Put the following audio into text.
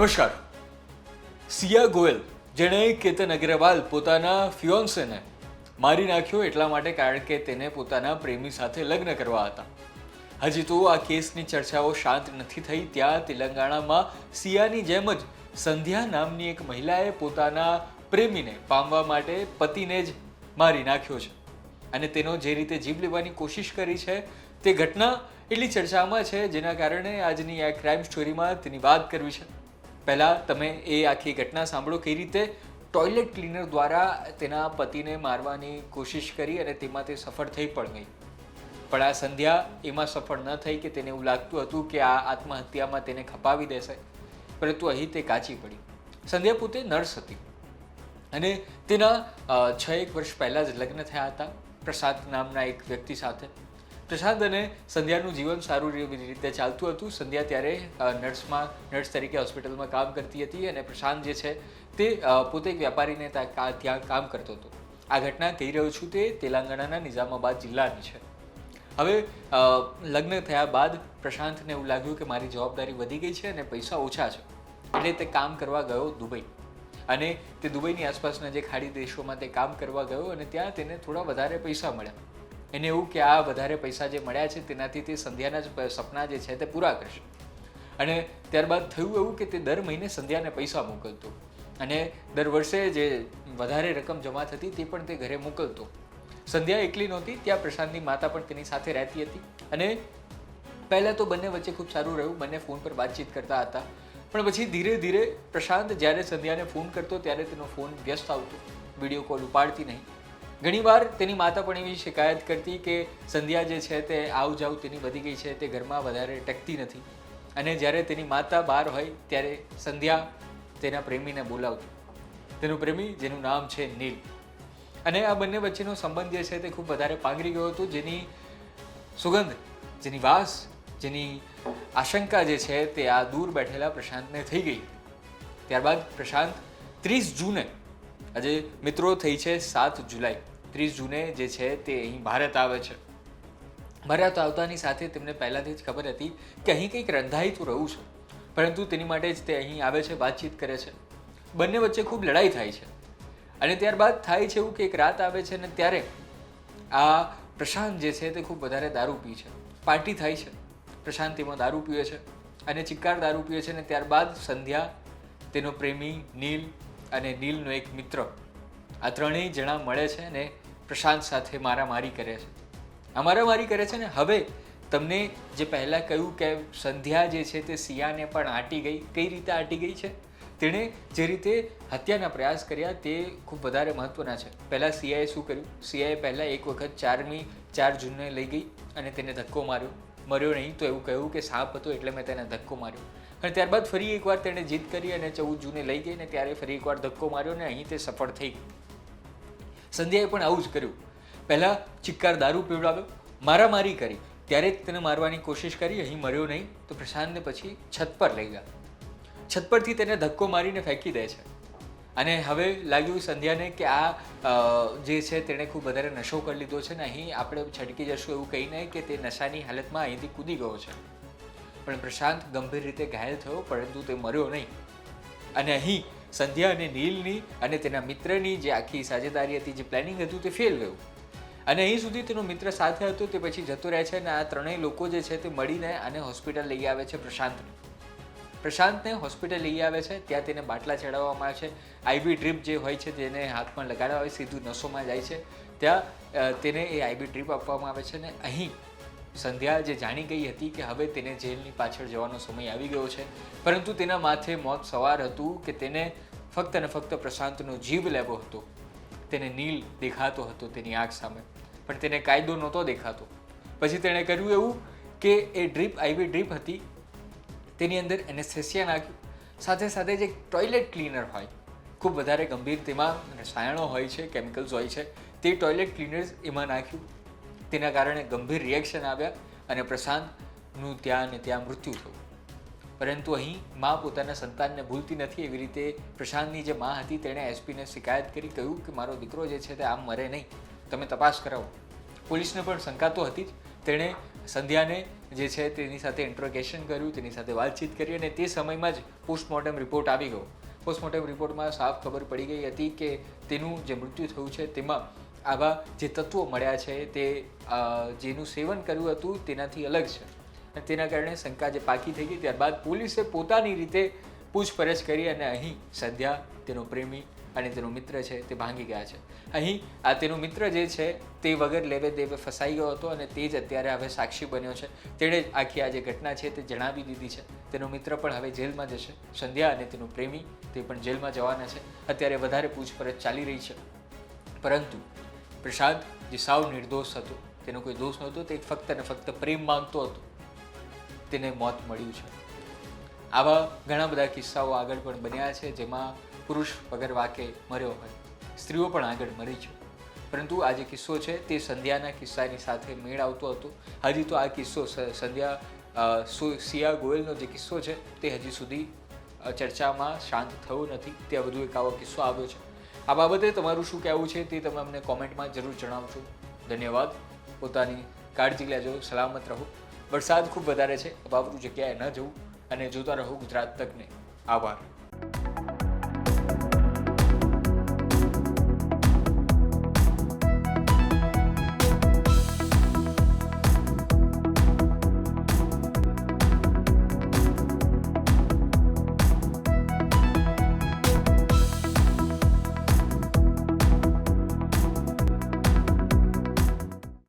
નમસ્કાર. સિયા ગોયલ, જેણે કેતન અગ્રવાલ પોતાના ફિયોન્સેને મારી નાખ્યો એટલા માટે કારણ કે તેને પોતાના પ્રેમી સાથે લગ્ન કરવા હતા. હજી તો આ કેસની ચર્ચાઓ શાંત નથી થઈ ત્યાં તેલંગાણામાં સિયાની જેમ જ સંધ્યા નામની એક મહિલાએ પોતાના પ્રેમીને પામવા માટે પતિને જ મારી નાખ્યો છે અને તેનો જે રીતે જીવ લેવાની કોશિશ કરી છે તે ઘટના એટલી ચર્ચામાં છે જેના કારણે આજની આ ક્રાઇમ સ્ટોરીમાં તેની વાત કરવી છે. પહેલાં તમે એ આખી ઘટના સાંભળો કઈ રીતે ટોયલેટ ક્લીનર દ્વારા તેના પતિને મારવાની કોશિશ કરી અને તેમાં તે સફળ થઈ પણ ગઈ. પણ આ સંધ્યા એમાં સફળ ન થઈ કે તેને એવું લાગતું હતું કે આ આત્મહત્યામાં તેને ખપાવી દેશે, પરંતુ અહીં તે કાચી પડી. સંધ્યા પોતે નર્સ હતી અને તેના 6-1 વર્ષ પહેલાં જ લગ્ન થયા હતા પ્રસાદ નામના એક વ્યક્તિ સાથે. પ્રસાદ અને સંધ્યાનું જીવન સારું રીતે ચાલતું હતું. સંધ્યા ત્યારે નર્સ તરીકે હોસ્પિટલમાં કામ કરતી હતી અને પ્રશાંત જે છે તે પોતે એક વ્યાપારીને ત્યાં કામ કરતો હતો. આ ઘટના કહી રહ્યો છું તે તેલંગાણાના નિઝામાબાદ જિલ્લાની છે. હવે લગ્ન થયા બાદ પ્રશાંતને એવું લાગ્યું કે મારી જવાબદારી વધી ગઈ છે અને પૈસા ઓછા છે, એટલે તે કામ કરવા ગયો દુબઈ. અને તે દુબઈની આસપાસના જે ખાડી દેશોમાં તે કામ કરવા ગયો અને ત્યાં તેને થોડા વધારે પૈસા મળ્યા. એને એવું કે આ વધારે પૈસા જે મળ્યા છે તેનાથી તે સંધ્યાના જ સપના જે છે તે પૂરા કરશે. અને ત્યારબાદ થયું એવું કે તે દર મહિને સંધ્યાને પૈસા મોકલતો અને દર વર્ષે જે વધારે રકમ જમા થતી તે પણ તે ઘરે મોકલતો. સંધ્યા એકલી નહોતી, ત્યાં પ્રશાંતની માતા પણ તેની સાથે રહેતી હતી અને પહેલાં તો બંને વચ્ચે ખૂબ સારું રહ્યું, બંને ફોન પર વાતચીત કરતા હતા. પણ પછી ધીરે ધીરે પ્રશાંત જ્યારે સંધ્યાને ફોન કરતો ત્યારે તેનો ફોન વ્યસ્ત આવતો, વિડીયો કોલ ઉપાડતી નહીં. ઘણીવાર તેની માતા પણ એવી શિકાયત કરતી કે સંધ્યા જે છે તે આવ જાવ તેની વધી ગઈ છે, તે ઘરમાં વધારે ટકતી નથી. અને જ્યારે તેની માતા બહાર હોય ત્યારે સંધ્યા તેના પ્રેમીને બોલાવતી. તેનું પ્રેમી જેનું નામ છે નીલ. અને આ બંને વચ્ચેનો સંબંધ જે છે તે ખૂબ વધારે પાંગરી ગયો હતો, જેની સુગંધ, જેની વાસ, જેની આશંકા જે છે તે આ દૂર બેઠેલા પ્રશાંતને થઈ ગઈ. ત્યારબાદ પ્રશાંત 30 જૂને, આજે મિત્રો થઈ છે 7 જુલાઈ, 30 જૂને જે છે તે અહીં ભારત આવે છે. ભારત આવતાની સાથે તેમને પહેલાંથી જ ખબર હતી કે અહીં કંઈક રંધાઈ તો રહ્યું છે, પરંતુ તેની માટે જ તે અહીં આવે છે, વાતચીત કરે છે. બંને વચ્ચે ખૂબ લડાઈ થાય છે અને ત્યારબાદ થાય છે એવું કે એક રાત આવે છે અને ત્યારે આ પ્રશાંત જે છે તે ખૂબ વધારે દારૂ પી છે. પાર્ટી થાય છે, પ્રશાંત તેમાં દારૂ પીવે છે અને ચિક્કાર દારૂ પીવે છે. અને ત્યારબાદ સંધ્યા, તેનો પ્રેમી નીલ અને નીલનો એક મિત્ર, આ ત્રણેય જણા મળે છે અને પ્રશાંત સાથે મારામારી કરે છે. આ મારામારી કરે છે ને હવે તમને જે પહેલાં કહ્યું કે સંધ્યા જે છે તે સિયાને પણ આંટી ગઈ. કઈ રીતે આંટી ગઈ છે? તેણે જે રીતે હત્યાના પ્રયાસ કર્યા તે ખૂબ વધારે મહત્ત્વના છે. પહેલાં સિયાએ શું કર્યું? સિયાએ પહેલાં એક વખત 4 જૂનને લઈ ગઈ અને તેને ધક્કો માર્યો. મર્યો નહીં તો એવું કહ્યું કે સાપ હતો એટલે મેં તેને ધક્કો માર્યો. અને ત્યારબાદ ફરી એકવાર તેણે જીદ કરી અને 14 જૂને લઈ ગઈ અને ત્યારે ફરી એકવાર ધક્કો માર્યો અને અહીં તે સફળ થઈ ગઈ. સંધ્યાએ પણ આવું જ કર્યું. પહેલાં ચિક્કાર દારૂ પીવડાવ્યો, મારામારી કરી, ત્યારે જ તેને મારવાની કોશિશ કરી, અહીં મર્યો નહીં તો પ્રશાંતને પછી છત પર લઈ ગયા. છત પરથી તેને ધક્કો મારીને ફેંકી દે છે. અને હવે લાગ્યું સંધ્યાને કે આ જે છે તેણે ખૂબ વધારે નશો કરી લીધો છે ને અહીં આપણે છટકી જશું એવું કહીને કે તે નશાની હાલતમાં અહીંથી કૂદી ગયો છે. પણ પ્રશાંત ગંભીર રીતે ઘાયલ થયો, પરંતુ તે મર્યો નહીં. અને અહીં સંધ્યા અને નીલની અને તેના મિત્રની જે આખી સાજેદારી હતી, જે પ્લાનિંગ હતું તે ફેલ ગયું. અને અહીં સુધી તેનો મિત્ર સાથે હતો તે પછી જતો રહે છે અને આ ત્રણેય લોકો જે છે તે મળીને આને હોસ્પિટલ લઈ આવે છે. પ્રશાંતને હોસ્પિટલ લઈ આવે છે. ત્યાં તેને બાટલા ચડાવવામાં આવે છે. આઈવી ડ્રીપ જે હોય છે તેને હાથમાં લગાડવા હોય, સીધું નસોમાં જાય છે. ત્યાં તેને એ આઈવી ડ્રીપ આપવામાં આવે છે. અને અહીં સંધ્યા જે જાણી ગઈ હતી કે હવે તેને જેલની પાછળ જવાનો સમય આવી ગયો છે, પરંતુ તેના માથે મોત સવાર હતું કે તેને ફક્ત અને ફક્ત પ્રશાંતનો જીવ લેવો હતો. તેને નીલ દેખાતો હતો તેની આંખ સામે, પણ તેને કાયદો નહોતો દેખાતો. પછી તેણે કર્યું એવું કે એ ડ્રીપ, આઈવી ડ્રીપ હતી, તેની અંદર એનેસ્થેસિયા નાખ્યું. સાથે સાથે જે ટોયલેટ ક્લીનર હોય, ખૂબ વધારે ગંભીર, તેમાં રસાયણો હોય છે, કેમિકલ્સ હોય છે, તે ટોયલેટ ક્લીનર્સ એમાં નાખ્યું. તેના કારણે ગંભીર રિએક્શન આવ્યા અને પ્રશાંતનું ત્યાં ને ત્યાં મૃત્યુ થયું. પરંતુ અહીં મા પોતાના સંતાનને ભૂલતી નથી. એવી રીતે પ્રશાંતની જે મા હતી તેણે એસપીને શિકાયત કરી, કહ્યું કે મારો દીકરો જે છે તે આમ મરે નહીં, તમે તપાસ કરાવો. પોલીસને પણ શંકા તો હતી જ. તેણે સંધ્યાને જે છે તેની સાથે ઇન્ટ્રોગેશન કર્યું, તેની સાથે વાતચીત કરી અને તે સમયમાં જ પોસ્ટમોર્ટમ રિપોર્ટ આવી ગયો. પોસ્ટમોર્ટમ રિપોર્ટમાં સાફ ખબર પડી ગઈ હતી કે તેનું જે મૃત્યુ થયું છે તેમાં આવા જે તત્વો મળ્યા છે તે જેનું સેવન કર્યું હતું તેનાથી અલગ છે અને તેના કારણે શંકા જે પાકી થઈ ગઈ. ત્યારબાદ પોલીસે પોતાની રીતે પૂછપરછ કરી અને અહીં સંધ્યા, તેનો પ્રેમી અને તેનો મિત્ર છે તે ભાંગી ગયા છે. અહીં આ તેનો મિત્ર જે છે તે વગર લેવે દેવે ફસાઈ ગયો હતો અને તે જ અત્યારે હવે સાક્ષી બન્યો છે. તેણે જ આખી આ જે ઘટના છે તે જણાવી દીધી છે. તેનો મિત્ર પણ હવે જેલમાં જશે. સંધ્યા અને તેનો પ્રેમી તે પણ જેલમાં જવાના છે. અત્યારે વધારે પૂછપરછ ચાલી રહી છે. પરંતુ પ્રશાંત જે સાવ નિર્દોષ હતો, તેનો કોઈ દોષ નહોતો, તે ફક્ત ને ફક્ત પ્રેમ માંગતો હતો, તેને મોત મળ્યું છે. આવા ઘણા બધા કિસ્સાઓ આગળ પણ બન્યા છે જેમાં પુરુષ વગર વાકે મર્યો હોય, સ્ત્રીઓ પણ આગળ મરી છે. પરંતુ આ જે કિસ્સો છે તે સંધ્યાના કિસ્સાની સાથે મેળ આવતો હતો. હજી તો આ કિસ્સો સિયા ગોયલનો જે કિસ્સો છે તે હજી સુધી ચર્ચામાં શાંત થયો નથી. ત્યાં વધુ એક આવો કિસ્સો આવ્યો છે. આ બાબતે તમારું શું કહેવું છે તે તમે અમને કોમેન્ટમાં જરૂર જણાવજો. ધન્યવાદ. પોતાની કાળજી લેજો, સલામત રહો. વરસાદ ખૂબ વધારે છે, અભાવરૂ જગ્યાએ ન જવું અને જોતા રહો ગુજરાત તકને. આભાર.